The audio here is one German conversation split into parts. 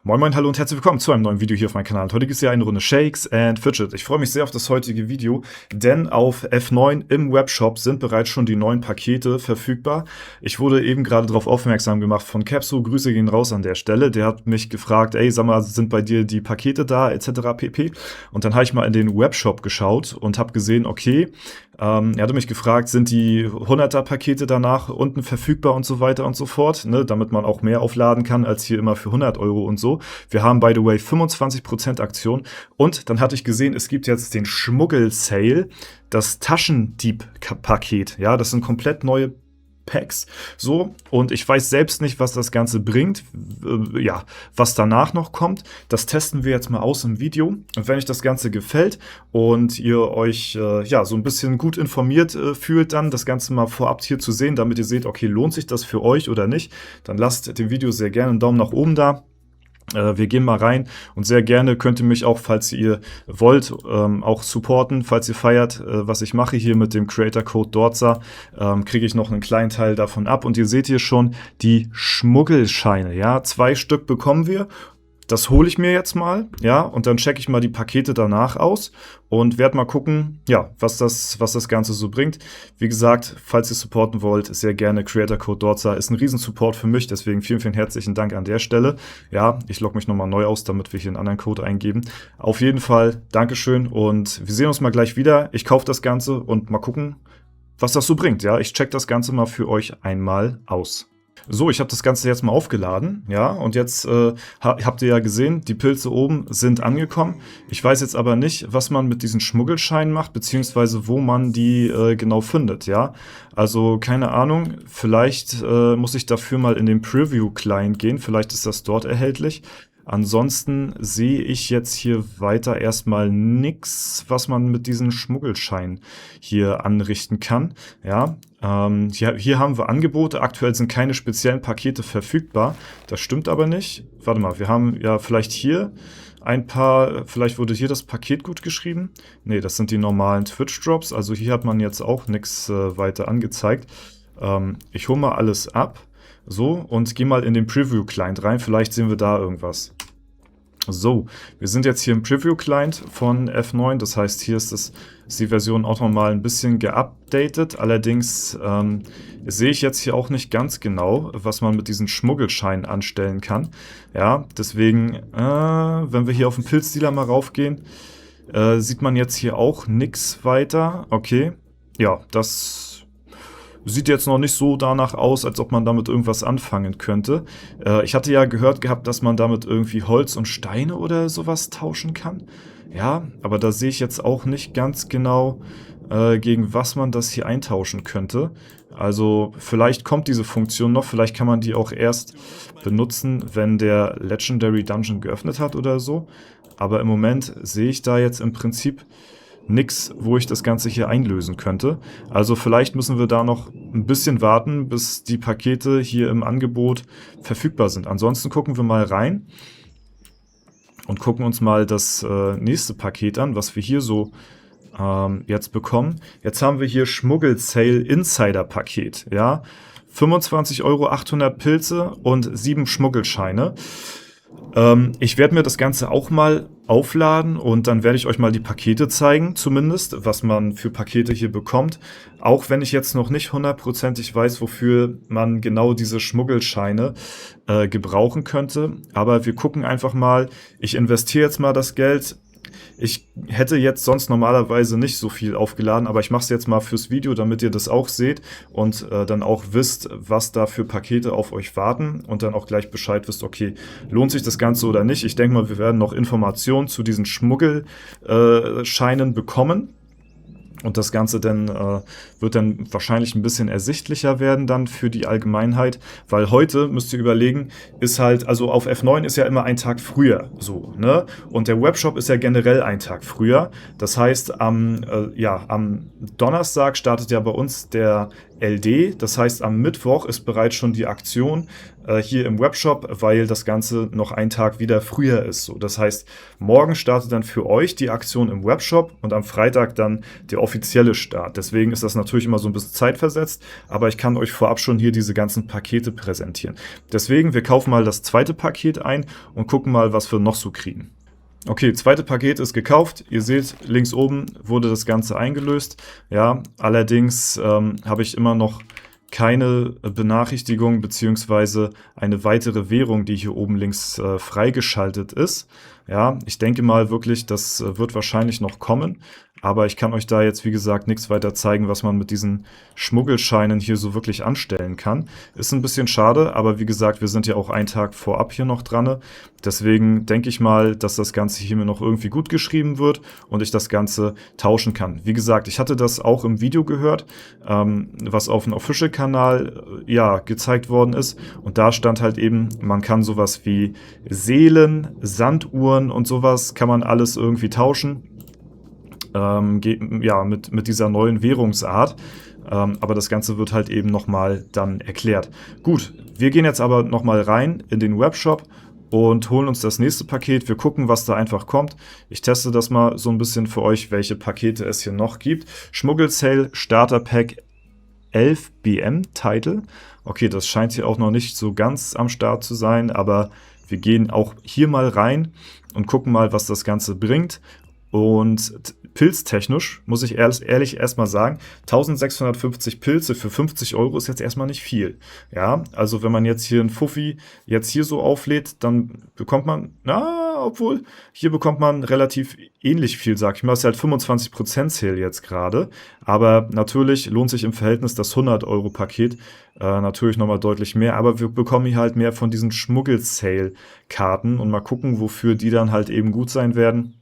Moin Moin, hallo und herzlich willkommen zu einem neuen Video hier auf meinem Kanal. Und heute gibt es ja eine Runde Shakes and Fidget. Ich freue mich sehr auf das heutige Video, denn auf F9 im Webshop sind bereits schon die neuen Pakete verfügbar. Ich wurde eben gerade darauf aufmerksam gemacht von Capso, Grüße gehen raus an der Stelle. Der hat mich gefragt, ey, sag mal, sind bei dir die Pakete da, etc. pp. Und dann habe ich mal in den Webshop geschaut und habe gesehen, okay, er hatte mich gefragt, sind die 100er-Pakete danach unten verfügbar und so weiter und so fort, ne, damit man auch mehr aufladen kann als hier immer für 100 Euro und so. Wir haben, by the way, 25% Aktion und dann hatte ich gesehen, es gibt jetzt den Schmuggel-Sale, das Taschendieb-Paket. Ja, das sind komplett neue Packs, so, und ich weiß selbst nicht, was das Ganze bringt, ja, was danach noch kommt. Das testen wir jetzt mal aus im Video. Und wenn euch das Ganze gefällt und ihr euch ja so ein bisschen gut informiert fühlt, dann das Ganze mal vorab hier zu sehen, damit ihr seht, okay, lohnt sich das für euch oder nicht, dann lasst dem Video sehr gerne einen Daumen nach oben da. Wir gehen mal rein und sehr gerne könnt ihr mich auch, falls ihr wollt, auch supporten, falls ihr feiert, was ich mache hier mit dem Creator Code Dorza, kriege ich noch einen kleinen Teil davon ab. Und ihr seht hier schon die Schmuggelscheine, ja, 2 Stück bekommen wir. Das hole ich mir jetzt mal, ja, und dann checke ich mal die Pakete danach aus und werde mal gucken, ja, was das Ganze so bringt. Wie gesagt, falls ihr supporten wollt, sehr gerne Creator Code Dorza. Ist ein Riesen-Support für mich, deswegen vielen, vielen herzlichen Dank an der Stelle. Ja, ich logge mich nochmal neu aus, damit wir hier einen anderen Code eingeben. Auf jeden Fall, Dankeschön und wir sehen uns mal gleich wieder. Ich kaufe das Ganze und mal gucken, was das so bringt. Ja, ich check das Ganze mal für euch einmal aus. So, ich habe das Ganze jetzt mal aufgeladen, ja, und jetzt habt ihr ja gesehen, die Pilze oben sind angekommen. Ich weiß jetzt aber nicht, was man mit diesen Schmuggelscheinen macht, beziehungsweise wo man die genau findet, ja. Also, keine Ahnung, vielleicht muss ich dafür mal in den Preview-Client gehen, vielleicht ist das dort erhältlich. Ansonsten sehe ich jetzt hier weiter erstmal nichts, was man mit diesen Schmuggelscheinen hier anrichten kann. Ja, hier haben wir Angebote. Aktuell sind keine speziellen Pakete verfügbar. Das stimmt aber nicht. Warte mal, wir haben ja vielleicht hier ein paar, vielleicht wurde hier das Paket gut geschrieben. Ne, das sind die normalen Twitch-Drops. Also hier hat man jetzt auch nichts weiter angezeigt. Ich hole mal alles ab. So, und gehe mal in den Preview-Client rein. Vielleicht sehen wir da irgendwas. So, wir sind jetzt hier im Preview-Client von F9. Das heißt, hier ist die Version auch nochmal ein bisschen geupdatet. Allerdings sehe ich jetzt hier auch nicht ganz genau, was man mit diesen Schmuggelscheinen anstellen kann. Ja, deswegen, wenn wir hier auf den Pilzdealer mal raufgehen, sieht man jetzt hier auch nichts weiter. Okay, ja, das sieht jetzt noch nicht so danach aus, als ob man damit irgendwas anfangen könnte. Ich hatte ja gehört gehabt, dass man damit irgendwie Holz und Steine oder sowas tauschen kann. Ja, aber da sehe ich jetzt auch nicht ganz genau, gegen was man das hier eintauschen könnte. Also vielleicht kommt diese Funktion noch, vielleicht kann man die auch erst benutzen, wenn der Legendary Dungeon geöffnet hat oder so. Aber im Moment sehe ich da jetzt im Prinzip nix, wo ich das Ganze hier einlösen könnte. Also vielleicht müssen wir da noch ein bisschen warten, bis die Pakete hier im Angebot verfügbar sind. Ansonsten gucken wir mal rein und gucken uns mal das nächste Paket an, was wir hier so jetzt bekommen. Jetzt haben wir hier Schmuggel-Sale Insider-Paket, ja. 25 Euro, 800 Pilze und 7 Schmuggelscheine. Ich werde mir das Ganze auch mal aufladen und dann werde ich euch mal die Pakete zeigen, zumindest, was man für Pakete hier bekommt. Auch wenn ich jetzt noch nicht hundertprozentig weiß, wofür man genau diese Schmuggelscheine gebrauchen könnte. Aber wir gucken einfach mal. Ich investiere jetzt mal das Geld. Ich hätte jetzt sonst normalerweise nicht so viel aufgeladen, aber ich mache es jetzt mal fürs Video, damit ihr das auch seht und dann auch wisst, was da für Pakete auf euch warten und dann auch gleich Bescheid wisst, okay, lohnt sich das Ganze oder nicht. Ich denke mal, wir werden noch Informationen zu diesen Schmuggelscheinen bekommen. Und das Ganze dann wird dann wahrscheinlich ein bisschen ersichtlicher werden dann für die Allgemeinheit, weil heute, müsst ihr überlegen, ist halt, also auf F9 ist ja immer ein Tag früher so, ne? Und der Webshop ist ja generell ein Tag früher. Das heißt, am Donnerstag startet ja bei uns der LD. Das heißt, am Mittwoch ist bereits schon die Aktion hier im Webshop, weil das Ganze noch einen Tag wieder früher ist. So, das heißt, morgen startet dann für euch die Aktion im Webshop und am Freitag dann der offizielle Start. Deswegen ist das natürlich immer so ein bisschen zeitversetzt, aber ich kann euch vorab schon hier diese ganzen Pakete präsentieren. Deswegen, wir kaufen mal das zweite Paket ein und gucken mal, was wir noch so kriegen. Okay, zweite Paket ist gekauft. Ihr seht, links oben wurde das Ganze eingelöst. Ja, allerdings habe ich immer noch keine Benachrichtigung bzw. eine weitere Währung, die hier oben links freigeschaltet ist. Ja, ich denke mal wirklich, das wird wahrscheinlich noch kommen. Aber ich kann euch da jetzt, wie gesagt, nichts weiter zeigen, was man mit diesen Schmuggelscheinen hier so wirklich anstellen kann. Ist ein bisschen schade, aber wie gesagt, wir sind ja auch einen Tag vorab hier noch dran. Deswegen denke ich mal, dass das Ganze hier mir noch irgendwie gut geschrieben wird und ich das Ganze tauschen kann. Wie gesagt, ich hatte das auch im Video gehört, was auf dem Official-Kanal gezeigt worden ist. Und da stand halt eben, man kann sowas wie Seelen, Sanduhren und sowas kann man alles irgendwie tauschen. Mit dieser neuen Währungsart. Aber das Ganze wird halt eben nochmal dann erklärt. Gut, wir gehen jetzt aber nochmal rein in den Webshop und holen uns das nächste Paket. Wir gucken, was da einfach kommt. Ich teste das mal so ein bisschen für euch, welche Pakete es hier noch gibt. Schmuggel-Sale Starter Pack 11 BM Title. Okay, das scheint hier auch noch nicht so ganz am Start zu sein, aber wir gehen auch hier mal rein und gucken mal, was das Ganze bringt. Und pilztechnisch muss ich ehrlich erstmal sagen, 1650 Pilze für 50 € ist jetzt erstmal nicht viel. Ja, also wenn man jetzt hier einen Fuffi jetzt hier so auflädt, dann bekommt man, hier bekommt man relativ ähnlich viel, sag ich mal. Das ist halt 25% Sale jetzt gerade. Aber natürlich lohnt sich im Verhältnis das 100-€ natürlich nochmal deutlich mehr. Aber wir bekommen hier halt mehr von diesen Schmuggel-Sale-Karten und mal gucken, wofür die dann halt eben gut sein werden.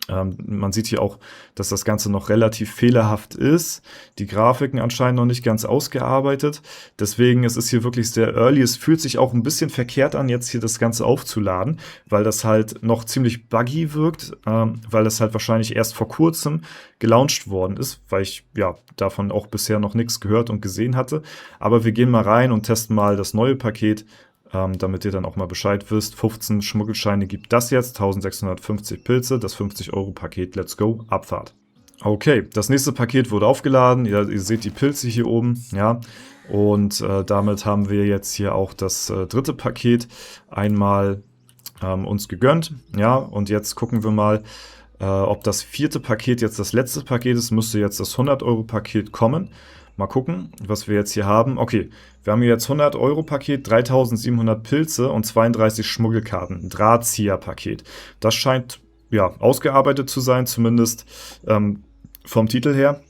Man sieht hier auch, dass das Ganze noch relativ fehlerhaft ist. Die Grafiken anscheinend noch nicht ganz ausgearbeitet. Deswegen ist es hier wirklich sehr early. Es fühlt sich auch ein bisschen verkehrt an, jetzt hier das Ganze aufzuladen, weil das halt noch ziemlich buggy wirkt, weil das halt wahrscheinlich erst vor kurzem gelauncht worden ist, weil ich davon auch bisher noch nichts gehört und gesehen hatte. Aber wir gehen mal rein und testen mal das neue Paket, damit ihr dann auch mal Bescheid wisst. 15 Schmuggelscheine gibt das jetzt, 1650 Pilze, das 50-€ Let's go, Abfahrt. Okay, das nächste Paket wurde aufgeladen. Ihr seht die Pilze hier oben, ja. Und damit haben wir jetzt hier auch das dritte Paket einmal uns gegönnt. Ja, und jetzt gucken wir mal, ob das vierte Paket jetzt das letzte Paket ist. Müsste jetzt das 100-€ kommen. Mal gucken, was wir jetzt hier haben. Okay, wir haben hier jetzt 100-€ 3700 Pilze und 32 Schmuggelkarten. Drahtzieher-Paket. Das scheint ausgearbeitet zu sein, zumindest vom Titel her.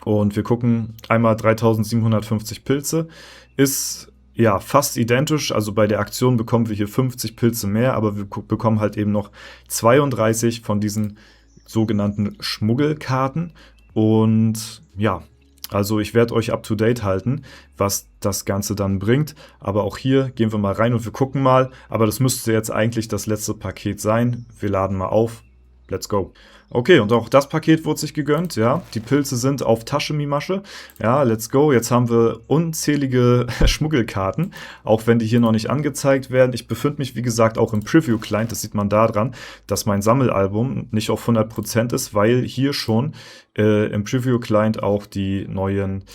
Und wir gucken einmal 3750 Pilze. Ist fast identisch. Also bei der Aktion bekommen wir hier 50 Pilze mehr, aber wir bekommen halt eben noch 32 von diesen sogenannten Schmuggelkarten. Und also ich werde euch up to date halten, was das Ganze dann bringt. Aber auch hier gehen wir mal rein und wir gucken mal. Aber das müsste jetzt eigentlich das letzte Paket sein. Wir laden mal auf. Let's go. Okay, und auch das Paket wurde sich gegönnt, ja. Die Pilze sind auf Taschenmimasche. Ja, let's go. Jetzt haben wir unzählige Schmuggelkarten, auch wenn die hier noch nicht angezeigt werden. Ich befinde mich, wie gesagt, auch im Preview-Client. Das sieht man daran, dass mein Sammelalbum nicht auf 100% ist, weil hier schon im Preview-Client auch die neuen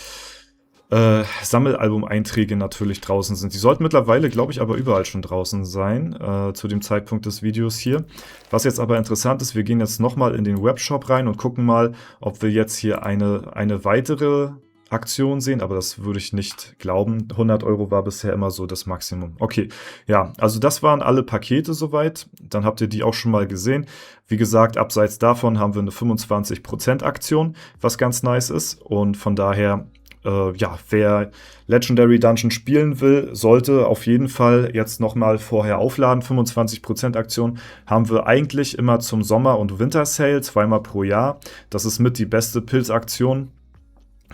Sammelalbum-Einträge natürlich draußen sind. Die sollten mittlerweile, glaube ich, aber überall schon draußen sein, zu dem Zeitpunkt des Videos hier. Was jetzt aber interessant ist, wir gehen jetzt nochmal in den Webshop rein und gucken mal, ob wir jetzt hier eine weitere Aktion sehen, aber das würde ich nicht glauben. 100 € war bisher immer so das Maximum. Okay, ja, also das waren alle Pakete soweit. Dann habt ihr die auch schon mal gesehen. Wie gesagt, abseits davon haben wir eine 25% Aktion, was ganz nice ist. Und von daher wer Legendary Dungeon spielen will, sollte auf jeden Fall jetzt nochmal vorher aufladen. 25% Aktion haben wir eigentlich immer zum Sommer- und Winter-Sale, zweimal pro Jahr. Das ist mit die beste Pilzaktion,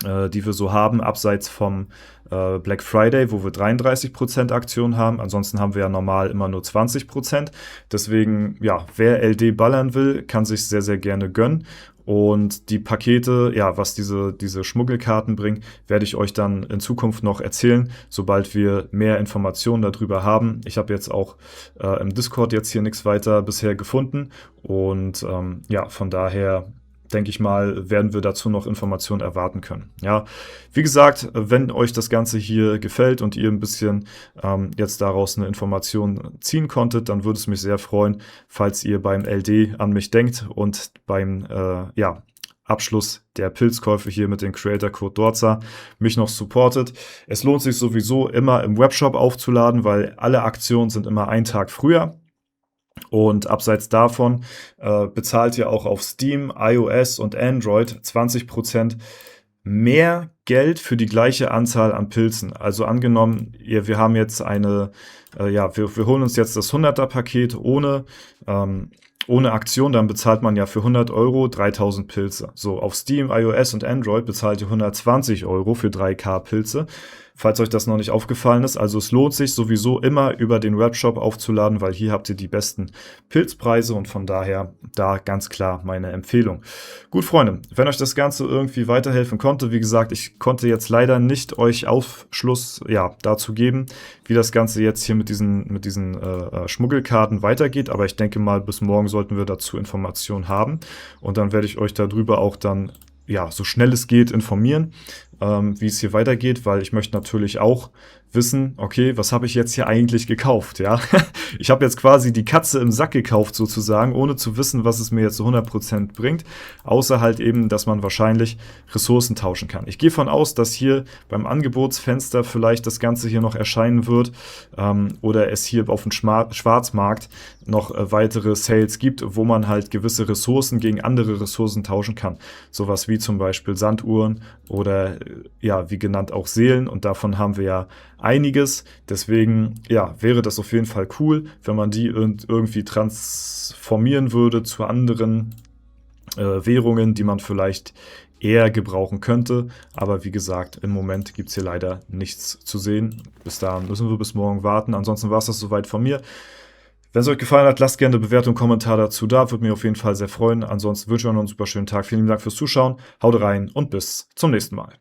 die wir so haben, abseits vom Black Friday, wo wir 33% Aktion haben. Ansonsten haben wir ja normal immer nur 20%. Deswegen, wer LD ballern will, kann sich sehr, sehr gerne gönnen. Und die Pakete, ja, was diese Schmuggelkarten bringen, werde ich euch dann in Zukunft noch erzählen, sobald wir mehr Informationen darüber haben. Ich habe jetzt auch im Discord jetzt hier nichts weiter bisher gefunden. Und ja, von daher denke ich mal, werden wir dazu noch Informationen erwarten können. Ja, wie gesagt, wenn euch das Ganze hier gefällt und ihr ein bisschen jetzt daraus eine Information ziehen konntet, dann würde es mich sehr freuen, falls ihr beim LD an mich denkt und beim ja, Abschluss der Pilzkäufe hier mit dem Creator-Code Dorza mich noch supportet. Es lohnt sich sowieso immer im Webshop aufzuladen, weil alle Aktionen sind immer einen Tag früher. Und abseits davon bezahlt ihr auch auf Steam, iOS und Android 20% mehr Geld für die gleiche Anzahl an Pilzen. Also angenommen, wir haben jetzt ja, wir holen uns jetzt das 100er-Paket ohne Aktion, dann bezahlt man ja für 100 Euro 3000 Pilze. So, auf Steam, iOS und Android bezahlt ihr 120 Euro für 3K Pilze. Falls euch das noch nicht aufgefallen ist, also es lohnt sich sowieso immer über den Webshop aufzuladen, weil hier habt ihr die besten Pilzpreise und von daher da ganz klar meine Empfehlung. Gut, Freunde, wenn euch das Ganze irgendwie weiterhelfen konnte, wie gesagt, ich konnte jetzt leider nicht euch Aufschluss dazu geben, wie das Ganze jetzt hier mit diesen Schmuggelkarten weitergeht, aber ich denke mal, bis morgen sollten wir dazu Informationen haben und dann werde ich euch darüber auch dann so schnell es geht informieren, wie es hier weitergeht, weil ich möchte natürlich auch wissen, okay, was habe ich jetzt hier eigentlich gekauft, ja? Ich habe jetzt quasi die Katze im Sack gekauft sozusagen, ohne zu wissen, was es mir jetzt zu 100% bringt, außer halt eben, dass man wahrscheinlich Ressourcen tauschen kann. Ich gehe von aus, dass hier beim Angebotsfenster vielleicht das Ganze hier noch erscheinen wird oder es hier auf dem Schwarzmarkt noch weitere Sales gibt, wo man halt gewisse Ressourcen gegen andere Ressourcen tauschen kann. Sowas wie zum Beispiel Sanduhren oder wie genannt auch Seelen und davon haben wir ja einiges. Deswegen wäre das auf jeden Fall cool, wenn man die irgendwie transformieren würde zu anderen Währungen, die man vielleicht eher gebrauchen könnte. Aber wie gesagt, im Moment gibt es hier leider nichts zu sehen. Bis dahin müssen wir bis morgen warten. Ansonsten war es das soweit von mir. Wenn es euch gefallen hat, lasst gerne eine Bewertung, Kommentar dazu da. Würde mich auf jeden Fall sehr freuen. Ansonsten wünsche ich euch noch einen super schönen Tag. Vielen Dank fürs Zuschauen. Haut rein und bis zum nächsten Mal.